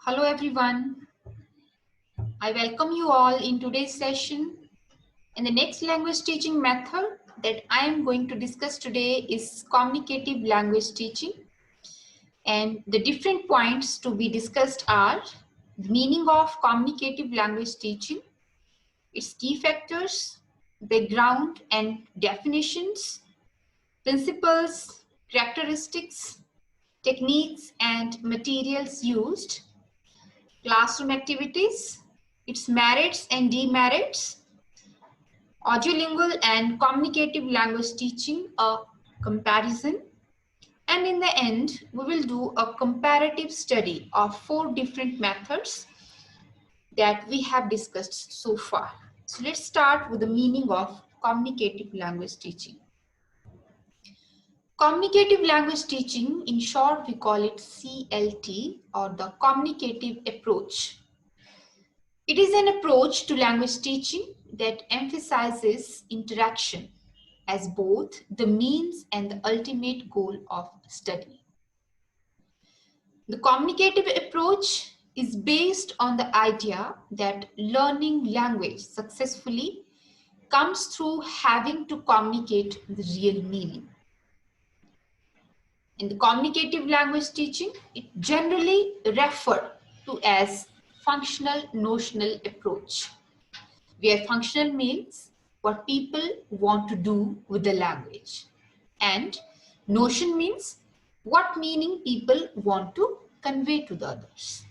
Hello everyone. I welcome you all in today's session. And the next language teaching method that I am going to discuss today is communicative language teaching. And the different points to be discussed are the meaning of communicative language teaching, its key factors, background and definitions, principles, characteristics, techniques and materials used, classroom activities, its merits and demerits, audio-lingual and communicative language teaching, a comparison, and in the end, we will do a comparative study of 4 different methods that we have discussed so far. So let's start with the meaning of communicative language teaching. Communicative language teaching, in short, we call it CLT or the communicative approach. It is an approach to language teaching that emphasizes interaction as both the means and the ultimate goal of study. The communicative approach is based on the idea that learning language successfully comes through having to communicate the real meaning. In the communicative language teaching, it generally referred to as functional notional approach, where functional means what people want to do with the language, and notion means what meaning people want to convey to the others.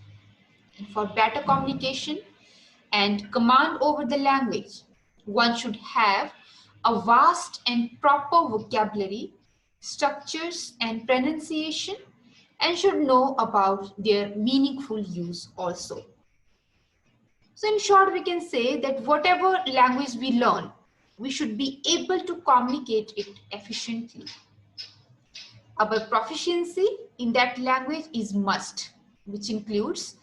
And for better communication and command over the language, one should have a vast and proper vocabulary, structures and pronunciation, and should know about their meaningful use also. So in short, we can say that whatever language we learn, we should be able to communicate it efficiently. Our proficiency in that language is must, which includes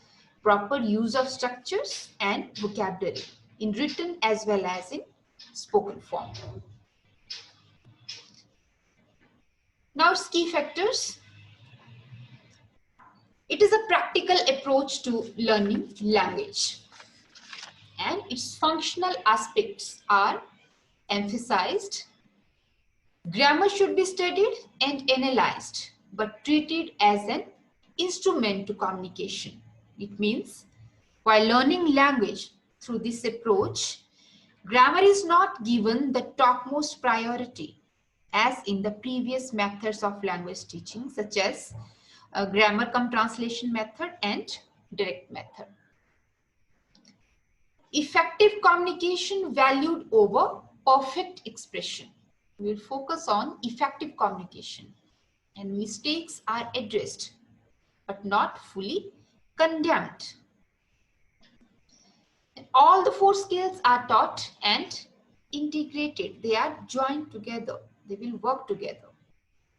proper use of structures and vocabulary in written as well as in spoken form. Now, its key factors. It is a practical approach to learning language, and its functional aspects are emphasized. Grammar should be studied and analyzed, but treated as an instrument to communication. It means, while learning language through this approach, grammar is not given the topmost priority, as in the previous methods of language teaching, such as grammar cum translation method and direct method. Effective communication valued over perfect expression. We will focus on effective communication, and mistakes are addressed but not fully condemned. And all the 4 skills are taught and integrated. They are joined together. They will work together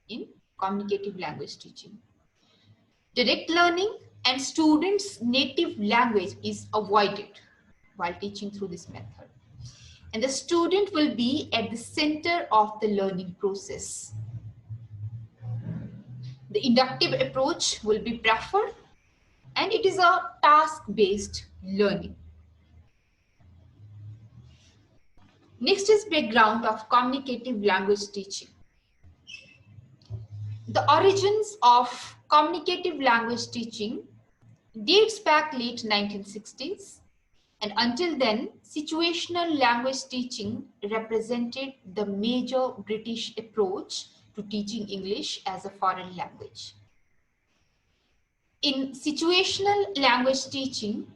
in communicative language teaching. Direct learning and students' native language is avoided while teaching through this method. And the student will be at the center of the learning process. The inductive approach will be preferred, and it is a task-based learning. Next is background of communicative language teaching. The origins of communicative language teaching dates back late 1960s. And until then, situational language teaching represented the major British approach to teaching English as a foreign language. In situational language teaching,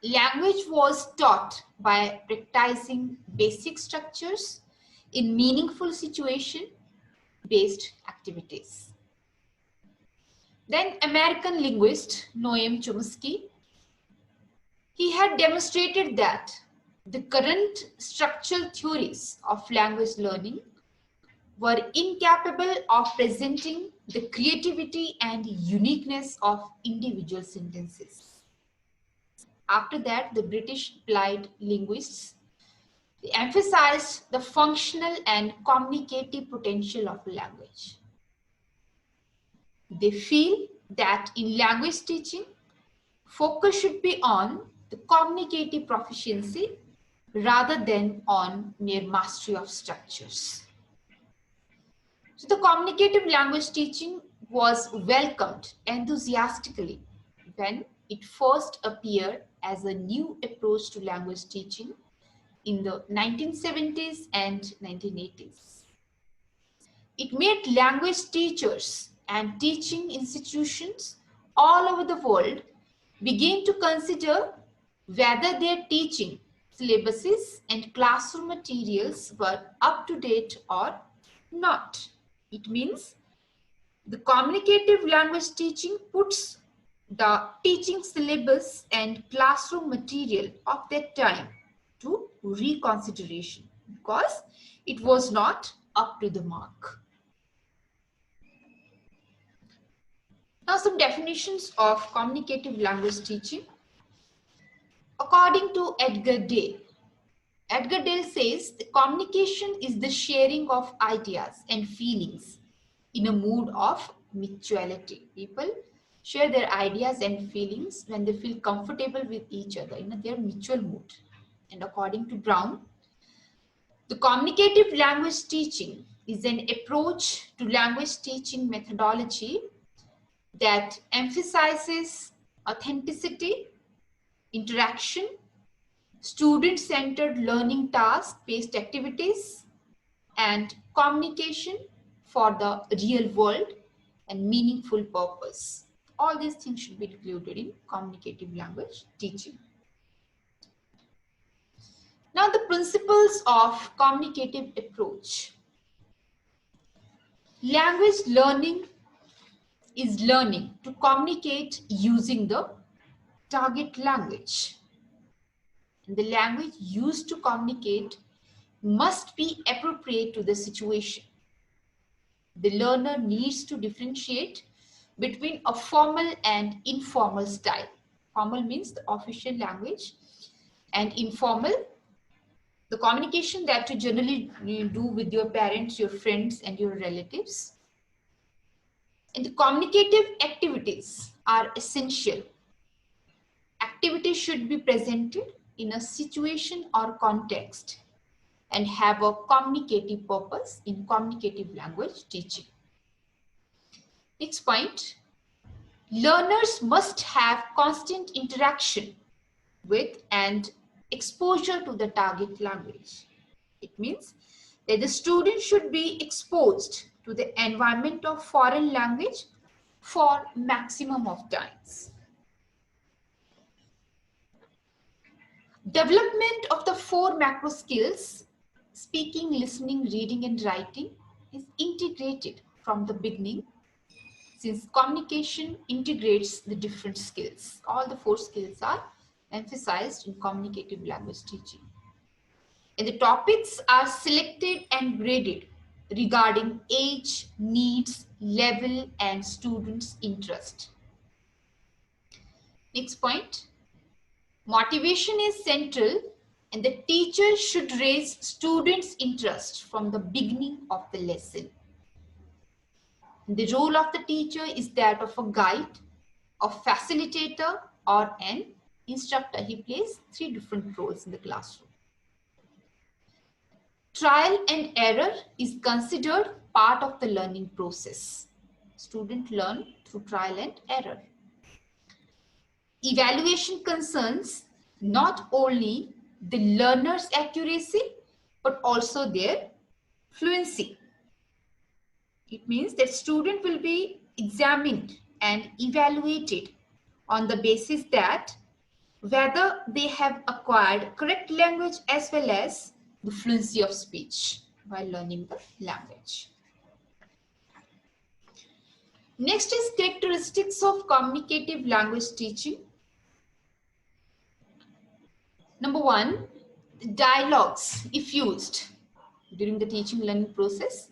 language was taught by practicing basic structures in meaningful situation-based activities. Then American linguist Noam Chomsky, he had demonstrated that the current structural theories of language learning were incapable of presenting the creativity and uniqueness of individual sentences. After that, the British applied linguists, they emphasized the functional and communicative potential of language. They feel that in language teaching, Focus should be on the communicative proficiency rather than on mere mastery of structures. So the communicative language teaching was welcomed enthusiastically when it first appeared as a new approach to language teaching in the 1970s and 1980s. It made language teachers and teaching institutions all over the world begin to consider whether their teaching syllabuses and classroom materials were up to date or not. It means the communicative language teaching puts the teaching syllabus and classroom material of that time to reconsideration because it was not up to the mark. Now some definitions of communicative language teaching. According to Edgar Dale says the communication is the sharing of ideas and feelings in a mood of mutuality. People share their ideas and feelings when they feel comfortable with each other in their mutual mood. And according to Brown, the communicative language teaching is an approach to language teaching methodology that emphasizes authenticity, interaction, student-centered learning task-based activities, and communication for the real world and meaningful purpose. All these things should be included in communicative language teaching. Now the principles of communicative approach. Language learning is learning to communicate using the target language. And the language used to communicate must be appropriate to the situation. The learner needs to differentiate between a formal and informal style. Formal means the official language, and informal, the communication that you generally do with your parents, your friends, and your relatives. And the communicative activities are essential. Activities should be presented in a situation or context and have a communicative purpose in communicative language teaching. Next point, learners must have constant interaction with and exposure to the target language. It means that the student should be exposed to the environment of foreign language for maximum of times. Development of the 4 macro skills, speaking, listening, reading, and writing, is integrated from the beginning, since communication integrates the different skills. All the 4 skills are emphasized in communicative language teaching. And the topics are selected and graded regarding age, needs, level, and students' interest. Next point. Motivation is central, and the teacher should raise students' interest from the beginning of the lesson. The role of the teacher is that of a guide, a facilitator, or an instructor. He plays 3 different roles in the classroom. Trial and error is considered part of the learning process. Students learn through trial and error. Evaluation concerns not only the learner's accuracy, but also their fluency. It means that student will be examined and evaluated on the basis that whether they have acquired correct language as well as the fluency of speech while learning the language. Next is characteristics of communicative language teaching. Number 1, dialogues, if used during the teaching learning process,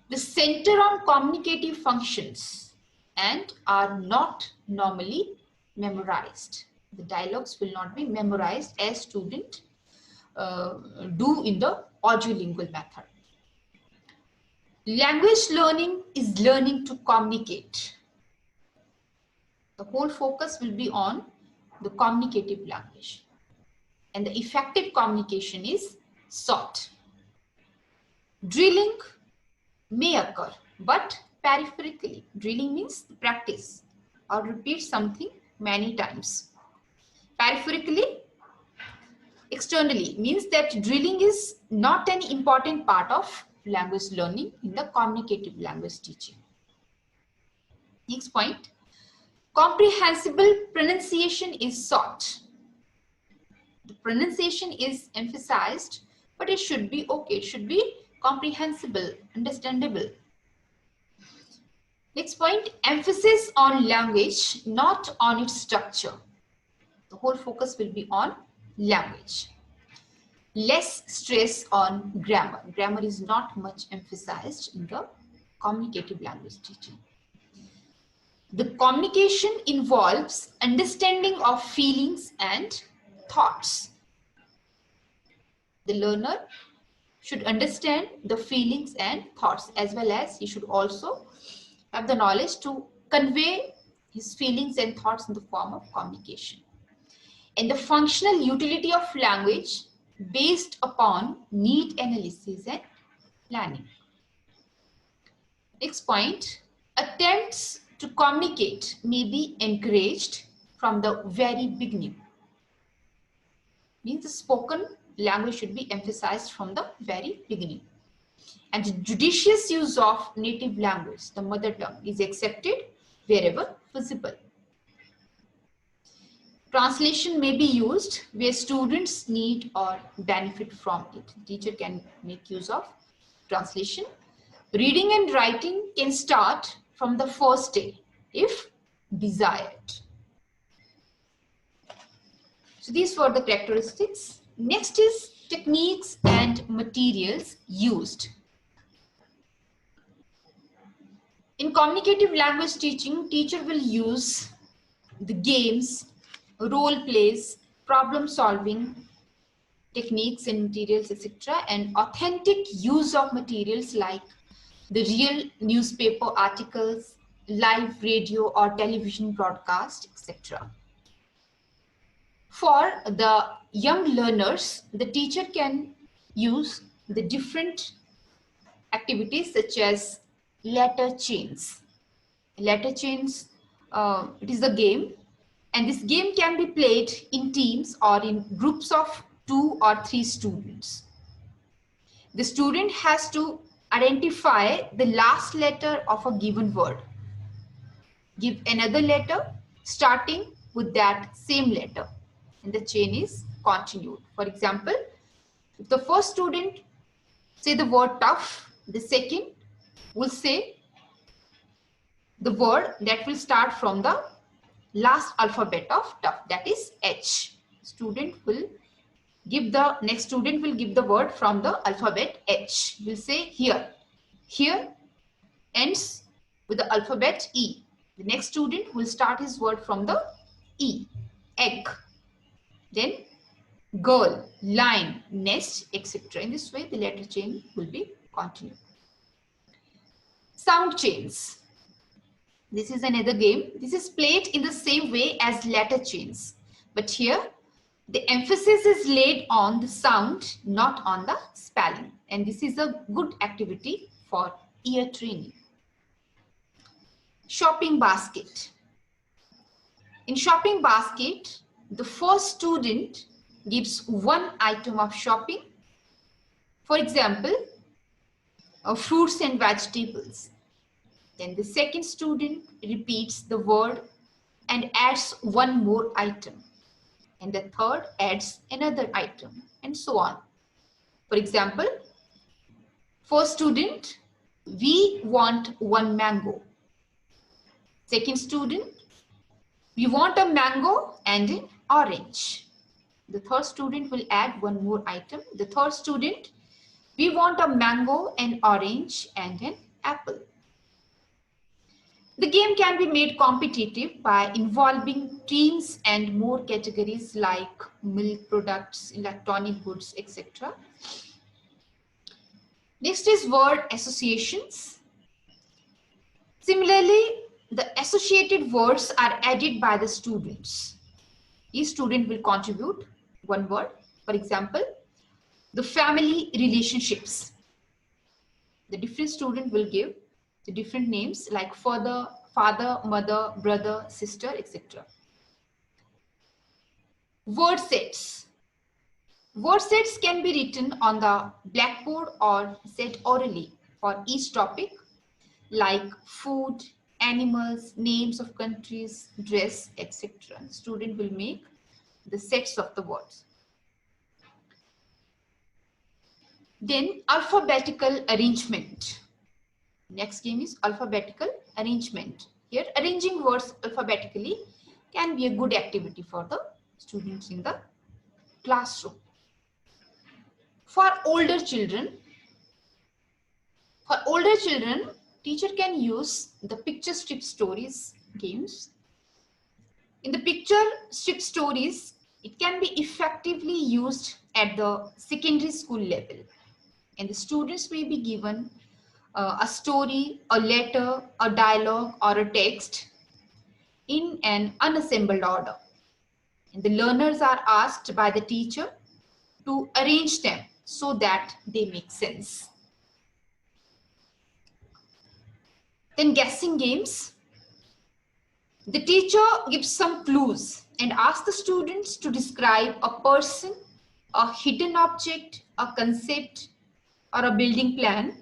they center on communicative functions and are not normally memorized. The dialogues will not be memorized as students do in the audio-lingual method. Language learning is learning to communicate. The whole focus will be on the communicative language. And the effective communication is sought. Drilling may occur, but peripherally. Drilling means practice or repeat something many times. Peripherally, externally means that drilling is not an important part of language learning in the communicative language teaching. Next point, comprehensible pronunciation is sought. The pronunciation is emphasized, but it should be okay. It should be comprehensible, understandable. Next point, emphasis on language, not on its structure. The whole focus will be on language. Less stress on grammar. Grammar is not much emphasized in the communicative language teaching. The communication involves understanding of feelings and thoughts. The learner should understand the feelings and thoughts, as well as he should also have the knowledge to convey his feelings and thoughts in the form of communication. And the functional utility of language based upon need analysis and planning. Next point, attempts to communicate may be encouraged from the very beginning. Means the spoken language should be emphasized from the very beginning. And judicious use of native language, the mother tongue, is accepted wherever possible. Translation may be used where students need or benefit from it. Teacher can make use of translation. Reading and writing can start from the first day if desired. So these were the characteristics. Next is techniques and materials used. In communicative language teaching, teacher will use the games, role plays, problem solving techniques and materials, etc., and authentic use of materials like the real newspaper articles, live radio or television broadcast, etc. For the young learners, the teacher can use the different activities such as letter chains. Letter chains, it is a game, and this game can be played in teams or in groups of 2 or 3 students. The student has to identify the last letter of a given word. Give another letter starting with that same letter, and the chain is continued. For example, if the first student say the word tough, the second will say the word that will start from the last alphabet of tough, that is H. Next student will give the word from the alphabet H. Will say here. Here ends with the alphabet E. The next student will start his word from the E. Egg. Then girl, line, nest, etc. In this way, the letter chain will be continued. Sound chains. This is another game. This is played in the same way as letter chains. But here, the emphasis is laid on the sound, not on the spelling. And this is a good activity for ear training. Shopping basket. In shopping basket, the first student gives one item of shopping. For example, fruits and vegetables. Then the second student repeats the word and adds one more item. And the third adds another item, and so on. For example, first student, we want one mango. Second student, we want a mango and an orange. The third student will add one more item. The third student, we want a mango, an orange and an apple. The game can be made competitive by involving teams and more categories like milk products, electronic goods, etc. Next is word associations. Similarly, the associated words are added by the students. Each student will contribute one word. For example, the family relationships. The different student will give the different names like father, mother, brother, sister, etc. Word sets. Word sets can be written on the blackboard or said orally for each topic like food, animals, names of countries, dress, etc. The student will make the sets of the words. Then alphabetical arrangement. Next game is alphabetical arrangement. Here arranging words alphabetically can be a good activity for the students in the classroom. For older children, teacher can use the picture strip stories games. In the picture strip stories, it can be effectively used at the secondary school level, and the students may be given a story, a letter, a dialogue, or a text in an unassembled order. And the learners are asked by the teacher to arrange them so that they make sense. Then guessing games. The teacher gives some clues and asks the students to describe a person, a hidden object, a concept, or a building plan,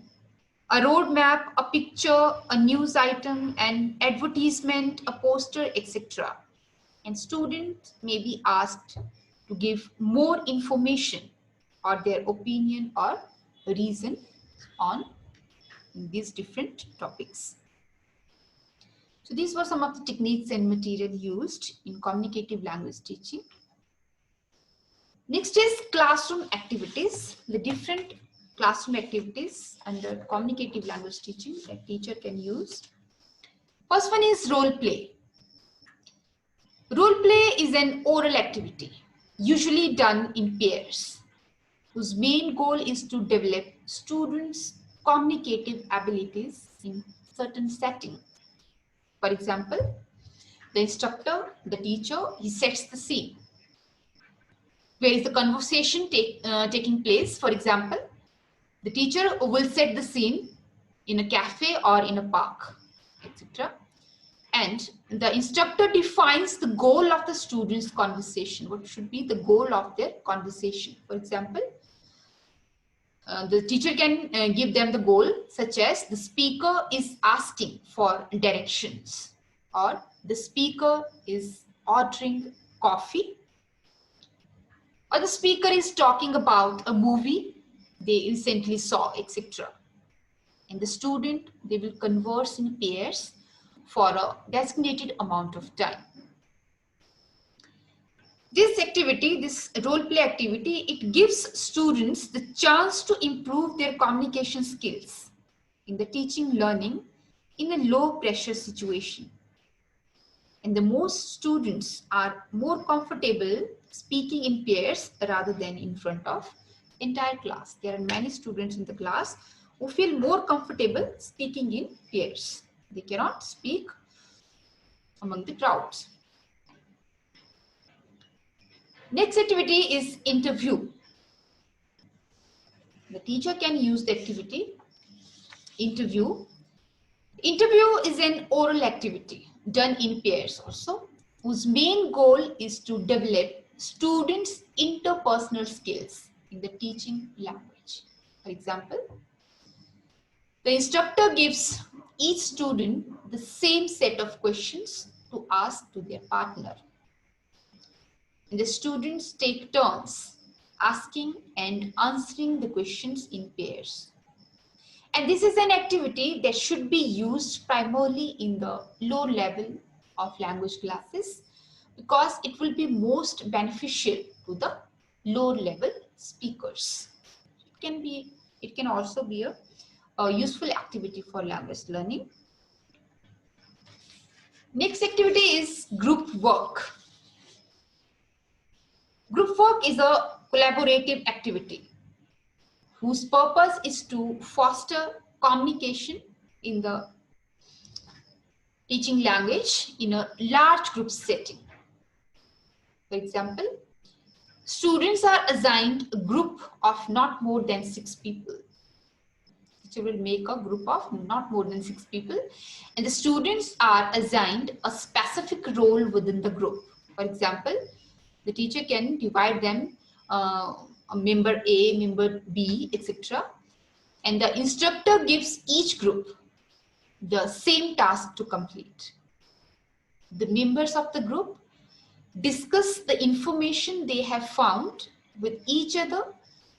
a road map, a picture, a news item, an advertisement, a poster, etc. And students may be asked to give more information or their opinion or reason on these different topics. So these were some of the techniques and material used in communicative language teaching. Next is classroom activities, the different classroom activities under communicative language teaching that teacher can use. First one is role play. Role play is an oral activity, usually done in pairs, whose main goal is to develop students' communicative abilities in certain setting. For example, the instructor, the teacher, he sets the scene. Where is the conversation taking place? For example, the teacher will set the scene in a cafe or in a park, etc. And the instructor defines the goal of the student's conversation. What should be the goal of their conversation? For example, the teacher can give them the goal such as the speaker is asking for directions, or the speaker is ordering coffee, or the speaker is talking about a movie they recently saw, etc. And the student, they will converse in pairs for a designated amount of time. This activity, this role play activity, it gives students the chance to improve their communication skills in the teaching learning in a low pressure situation. And the most students are more comfortable speaking in pairs rather than in front of entire class. There are many students in the class who feel more comfortable speaking in pairs. They cannot speak among the crowds. Next activity is interview. The teacher can use the activity interview. Interview is an oral activity done in pairs also, whose main goal is to develop students' interpersonal skills in the teaching language. For example, the instructor gives each student the same set of questions to ask to their partner. And the students take turns asking and answering the questions in pairs. And this is an activity that should be used primarily in the low level of language classes because it will be most beneficial to the lower level speakers. It can also be a useful activity for language learning. Next activity is group work. Group work is a collaborative activity whose purpose is to foster communication in the teaching language in a large group setting. For example, students are assigned a group of not more than 6 people. Teacher will make a group of not more than 6 people, and the students are assigned a specific role within the group. For example, the teacher can divide them a member A, member B, etc. And the instructor gives each group the same task to complete. The members of the group discuss the information they have found with each other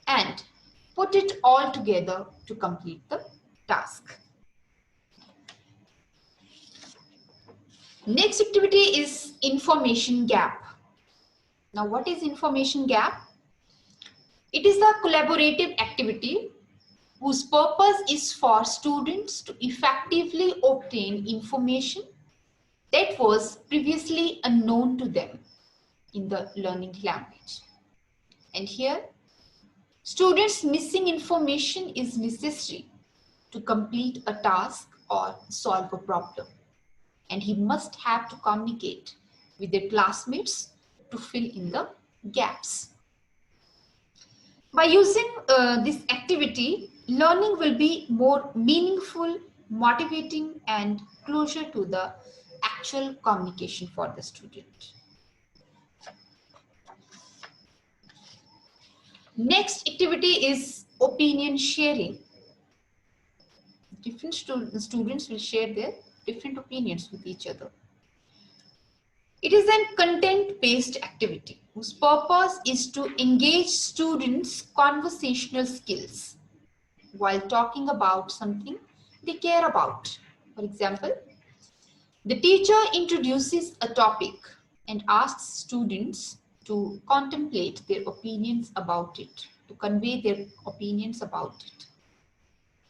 and put it all together to complete the task. Next activity is information gap. Now, what is information gap? It is a collaborative activity whose purpose is for students to effectively obtain information that was previously unknown to them in the learning language. And here, students' missing information is necessary to complete a task or solve a problem. And he must have to communicate with their classmates to fill in the gaps. By using this activity, learning will be more meaningful, motivating, and closer to the actual communication for the student. Next activity is opinion sharing. Different students will share their different opinions with each other. It is a content-based activity whose purpose is to engage students' conversational skills while talking about something they care about. For example, the teacher introduces a topic and asks students to contemplate their opinions about it, to convey their opinions about it.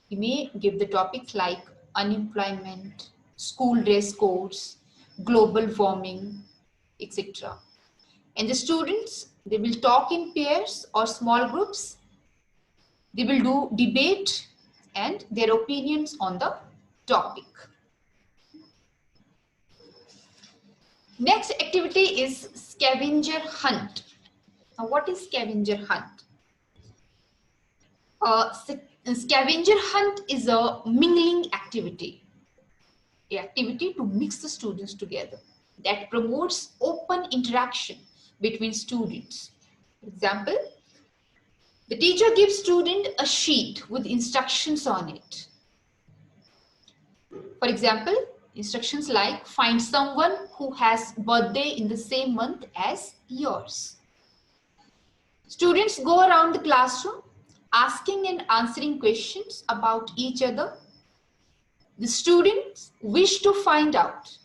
He may give the topics like unemployment, school dress codes, global warming, etc. And the students, they will talk in pairs or small groups. They will do debate and their opinions on the topic. Next activity is scavenger hunt. Now, what is scavenger hunt? Scavenger hunt is a mingling activity, an activity to mix the students together that promotes open interaction between students. For example, the teacher gives student a sheet with instructions on it. For example, instructions like find someone who has birthday in the same month as yours. Students go around the classroom asking and answering questions about each other. The students wish to find out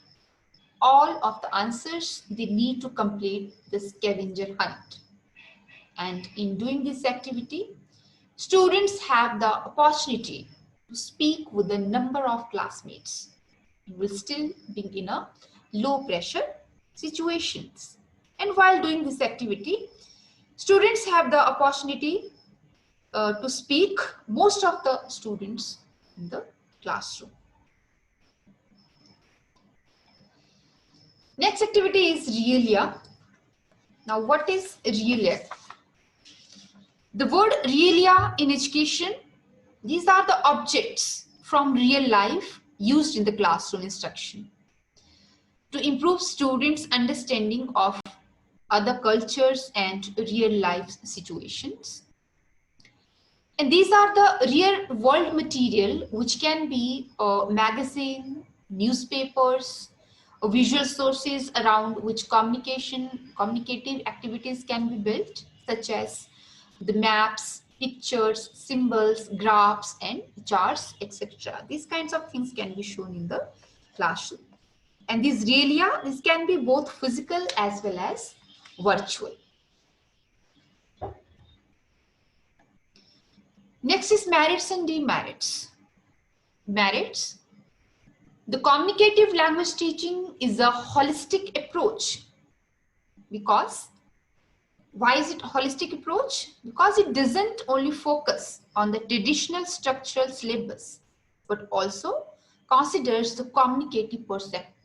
all of the answers they need to complete the scavenger hunt. And in doing this activity, students have the opportunity to speak with a number of classmates. You will still be in a low pressure situations. And while doing this activity, students have the opportunity to speak, most of the students in the classroom. Next activity is realia. Now, what is realia? The word realia in education, these are the objects from real life used in the classroom instruction to improve students' understanding of other cultures and real life situations. And these are the real world material which can be a magazine, newspapers, visual sources around which communicative activities can be built, such as the maps, pictures, symbols, graphs, and charts, etc. These kinds of things can be shown in the classroom. And these realia, this can be both physical as well as virtual. Next is merits and demerits. Merits. The communicative language teaching is a holistic approach. Because, why is it a holistic approach? Because it doesn't only focus on the traditional structural syllabus, but also considers the communicative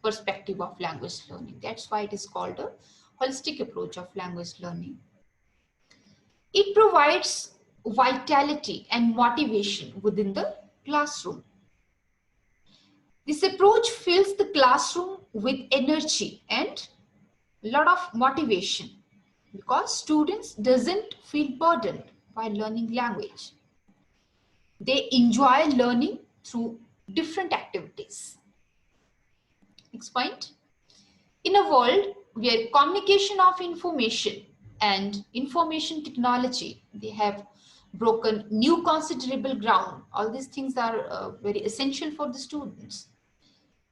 perspective of language learning. That's why it is called a holistic approach of language learning. It provides vitality and motivation within the classroom. This approach fills the classroom with energy and a lot of motivation because students doesn't feel burdened by learning language. They enjoy learning through different activities. Next point. In a world where communication of information and information technology, they have broken new considerable ground. All these things are very essential for the students.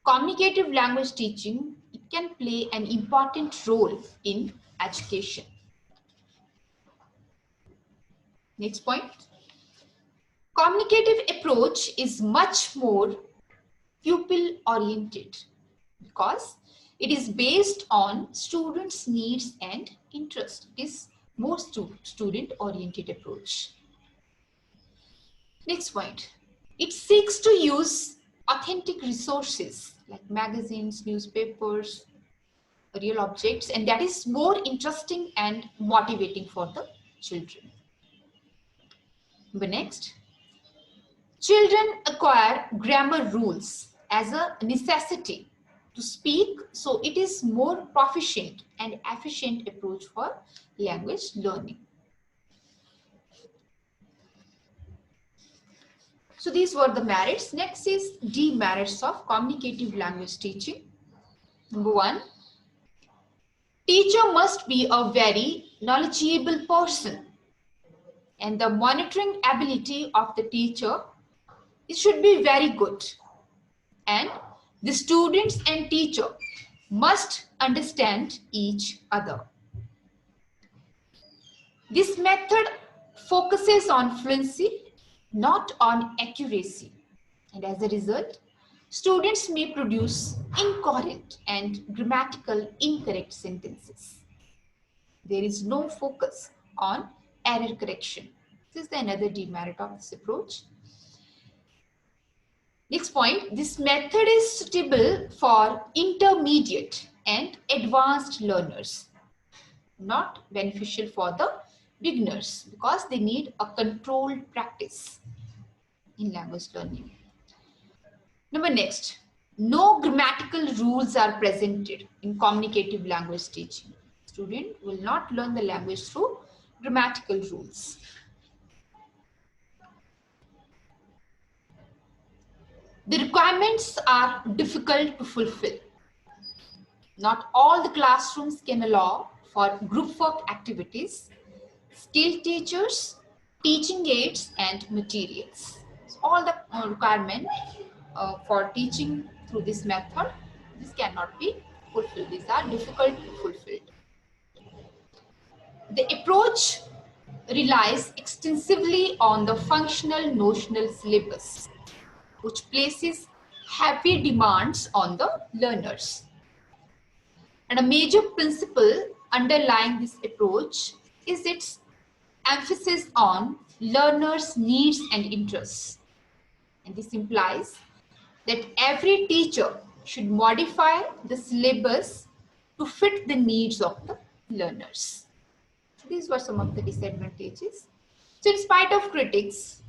Communicative language teaching, it can play an important role in education. Next point. Communicative approach is much more pupil oriented because it is based on students' needs and interest. It is more student oriented approach. Next point. It seeks to use authentic resources like magazines, newspapers, real objects, and that is more interesting and motivating for the children. But next, children acquire grammar rules as a necessity to speak, so it is more proficient and efficient approach for language learning. So these were the merits. Next is demerits of communicative language teaching. Number 1, teacher must be a very knowledgeable person, and the monitoring ability of the teacher, it should be very good, and the students and teacher must understand each other. This method focuses on fluency, not on accuracy, and as a result, students may produce incoherent and grammatical incorrect sentences. There is no focus on error correction. This is another demerit of this approach. Next point, this method is suitable for intermediate and advanced learners, not beneficial for the beginners because they need a controlled practice in language learning. Number next, no grammatical rules are presented in communicative language teaching. Student will not learn the language through grammatical rules. The requirements are difficult to fulfill. Not all the classrooms can allow for group work activities, skilled teachers, teaching aids, and materials. So all the requirements for teaching through this method, this cannot be fulfilled. These are difficult to fulfill. The approach relies extensively on the functional notional syllabus, which places heavy demands on the learners. And a major principle underlying this approach is its emphasis on learners' needs and interests. And this implies that every teacher should modify the syllabus to fit the needs of the learners. These were some of the disadvantages. So in spite of critics,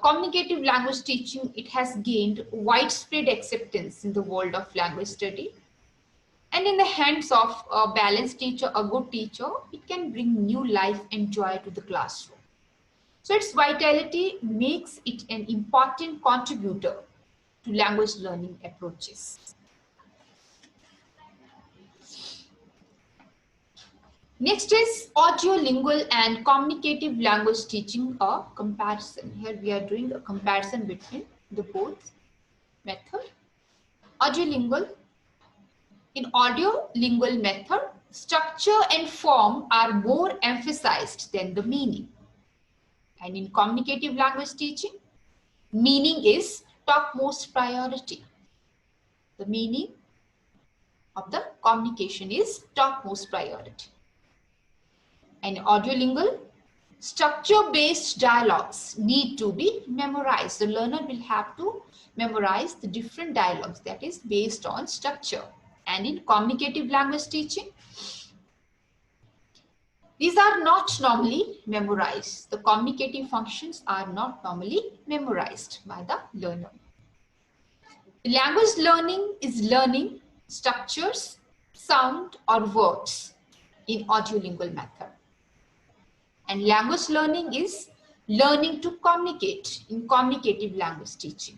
communicative language teaching, it has gained widespread acceptance in the world of language study. And in the hands of a balanced teacher, a good teacher, it can bring new life and joy to the classroom. So its vitality makes it an important contributor to language learning approaches. Next is audio-lingual and communicative language teaching, a comparison. Here we are doing a comparison between the both method. Audio-lingual. In audio-lingual method, structure and form are more emphasized than the meaning. And in communicative language teaching, meaning is topmost priority. The meaning of the communication is topmost priority. And audio-lingual, structure-based dialogues need to be memorized. The learner will have to memorize the different dialogues that is based on structure. And in communicative language teaching, These are not normally memorized. The communicative functions are not normally memorized by the learner. Language learning is learning structures, sound or words in audio-lingual method. And language learning is learning to communicate in communicative language teaching.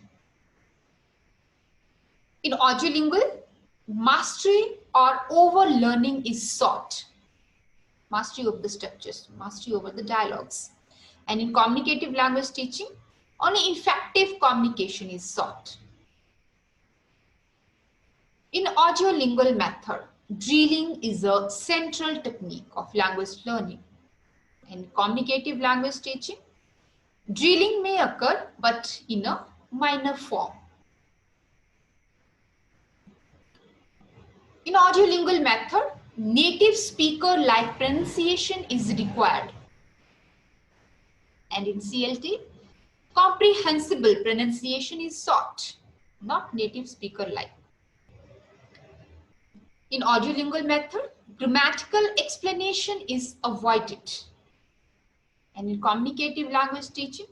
In audio-lingual, mastery or over-learning is sought. Mastery of the structures, mastery over the dialogues. And in communicative language teaching, only effective communication is sought. In audio-lingual method, drilling is a central technique of language learning. In communicative language teaching, drilling may occur but in a minor form. In audio-lingual method, native speaker-like pronunciation is required. And in CLT, comprehensible pronunciation is sought, not native speaker-like. In audio-lingual method, grammatical explanation is avoided. And in communicative language teaching,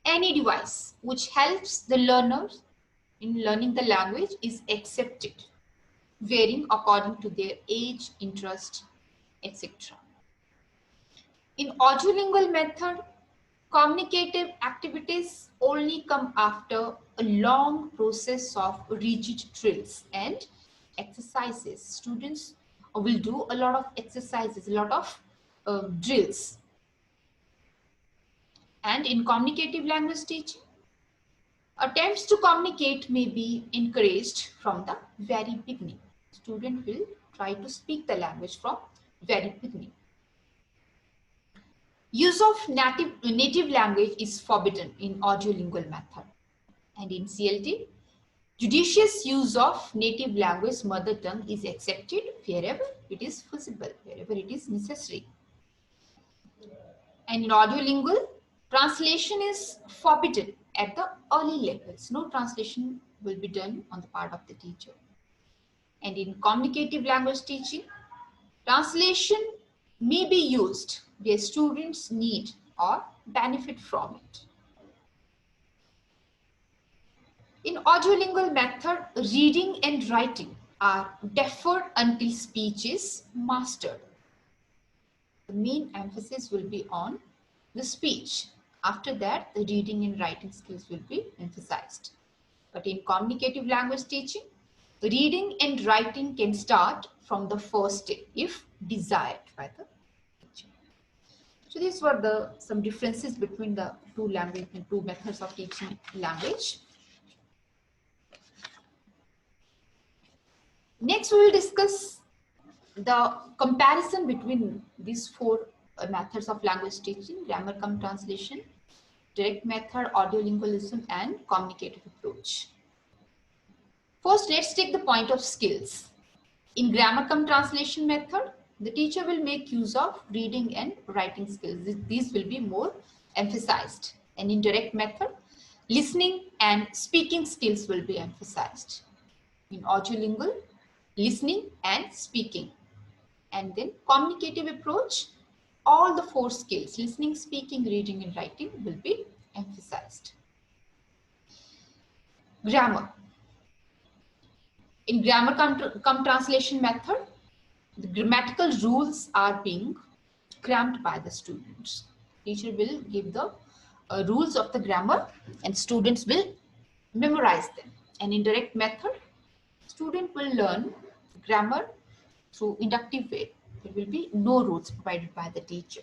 any device which helps the learners in learning the language is accepted, varying according to their age, interest, etc. In audio-lingual method, communicative activities only come after a long process of rigid drills and exercises. Students will do a lot of exercises, a lot of drills. And in communicative language teaching, attempts to communicate may be encouraged from the very beginning. Student will try to speak the language from very beginning. Use of native language is forbidden in audio-lingual method. And in CLT, judicious use of native language mother tongue is accepted wherever it is feasible, wherever it is necessary. And in audio-lingual, translation is forbidden at the early levels. No translation will be done on the part of the teacher. And in communicative language teaching, translation may be used where students need or benefit from it. In audio-lingual method, reading and writing are deferred until speech is mastered. The main emphasis will be on the speech. After that, the reading and writing skills will be emphasized. But in communicative language teaching, reading and writing can start from the first day if desired by the teacher. So these were some differences between the two methods of teaching language. Next, we will discuss the comparison between these four methods of language teaching: grammar cum translation, direct method, audio-lingualism, and communicative approach. First, let's take the point of skills. In grammar cum translation method, the teacher will make use of reading and writing skills. These will be more emphasized. And in direct method, listening and speaking skills will be emphasized. In audio-lingual, listening and speaking. And then communicative approach, all the four skills, listening, speaking, reading, and writing, will be emphasized. Grammar. In grammar cum translation method, the grammatical rules are being crammed by the students. Teacher will give the rules of the grammar and students will memorize them. And in direct method, student will learn grammar through inductive way. There will be no rules provided by the teacher.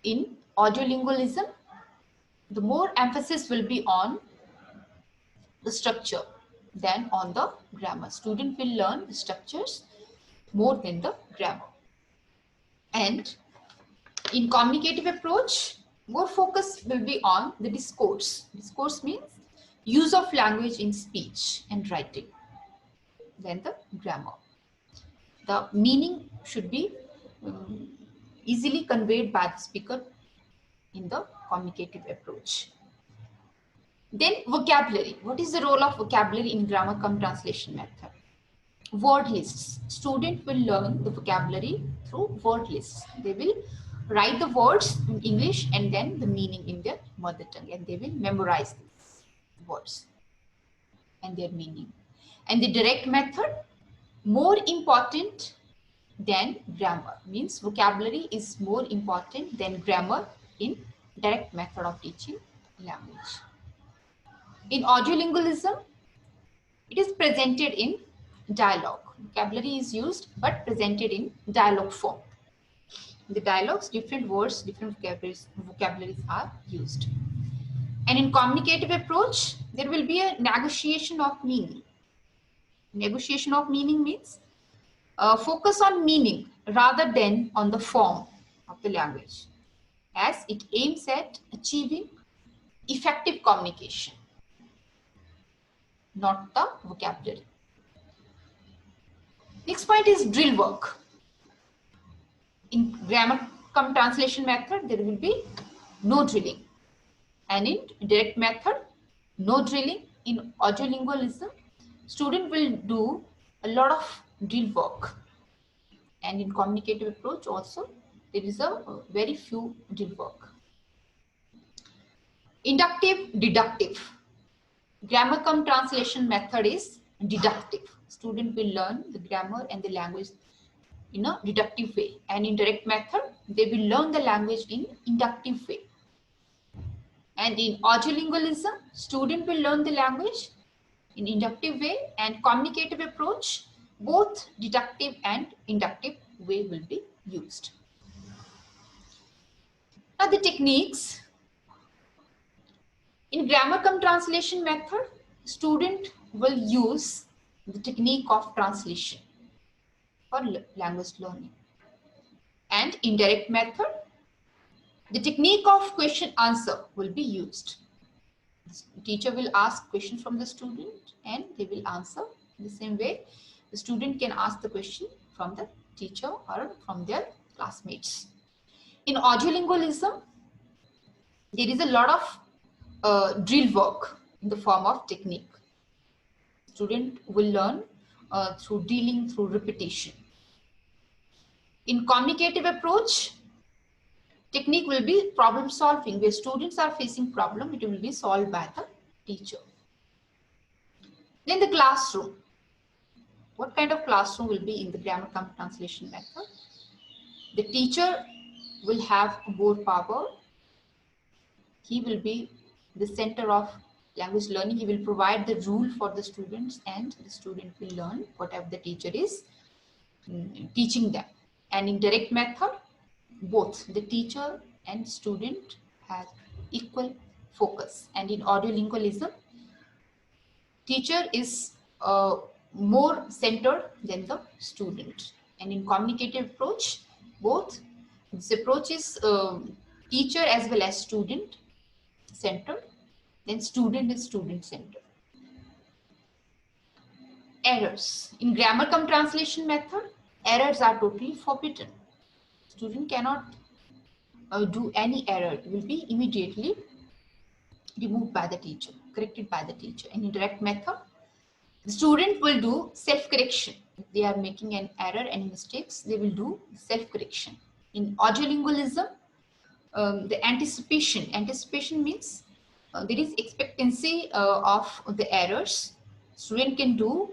In audio-lingualism, the more emphasis will be on the structure than on the grammar. Student will learn the structures more than the grammar. And in communicative approach, more focus will be on the discourse. Discourse means use of language in speech and writing than the grammar. The meaning should be easily conveyed by the speaker in the communicative approach. Then vocabulary. What is the role of vocabulary in grammar cum translation method? word lists. Student will learn the vocabulary through word lists. They will write the words in English and then the meaning in their mother tongue, and they will memorize these words and their meaning. And the direct method, more important than grammar, means vocabulary is more important than grammar in direct method of teaching language. In audiolingualism, it is presented in dialogue. Vocabulary is used but presented in dialogue form. In the dialogues, different words, different vocabularies are used. And in communicative approach, there will be a negotiation of meaning. Negotiation of meaning means focus on meaning rather than on the form of the language, as it aims at achieving effective communication, not the vocabulary. Next point is drill work. In grammar cum translation method, there will be no drilling. And in direct method, no drilling. In audiolingualism, student will do a lot of drill work. And in communicative approach also, there is a very few drill work. Inductive, deductive. Grammar cum translation method is deductive. Student will learn the grammar and the language in a deductive way. And in direct method, they will learn the language in inductive way. And in audiolingualism, student will learn the language in inductive way, and communicative approach, both deductive and inductive way will be used. Now the techniques. In grammar cum translation method, student will use the technique of translation for language learning. And in direct method, the technique of question answer will be used. The teacher will ask question from the student and they will answer in the same way. The student can ask the question from the teacher or from their classmates. In audiolingualism, there is a lot of drill work in the form of technique. Student will learn through dealing, through repetition. In communicative approach, technique will be problem solving, where students are facing problem, it will be solved by the teacher. Then the classroom. What kind of classroom will be in the grammar cum translation method? The teacher will have more power. He will be the center of language learning. He will provide the rule for the students and the student will learn whatever the teacher is teaching them. And in direct method, both the teacher and student have equal focus. And in audiolingualism, teacher is more centered than the student. And in communicative approach, both this approach is teacher as well as student centered, then student is student centered. Errors. In grammar cum translation method, errors are totally forbidden. Student cannot do any error. It will be immediately removed by the teacher, corrected by the teacher. And in direct method, the student will do self-correction. If they are making an error, any mistakes, they will do self-correction. In audiolingualism, the anticipation means there is expectancy of the errors. Student can do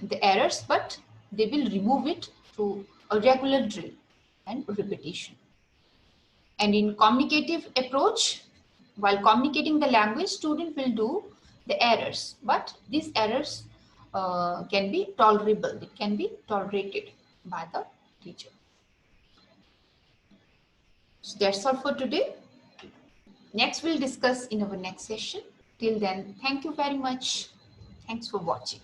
the errors, but they will remove it through a regular drill and repetition. And in communicative approach, while communicating the language, student will do the errors, but these errors can be tolerable. It can be tolerated by the teacher. So that's all for today. Next, we'll discuss in our next session. Till then, thank you very much. Thanks for watching.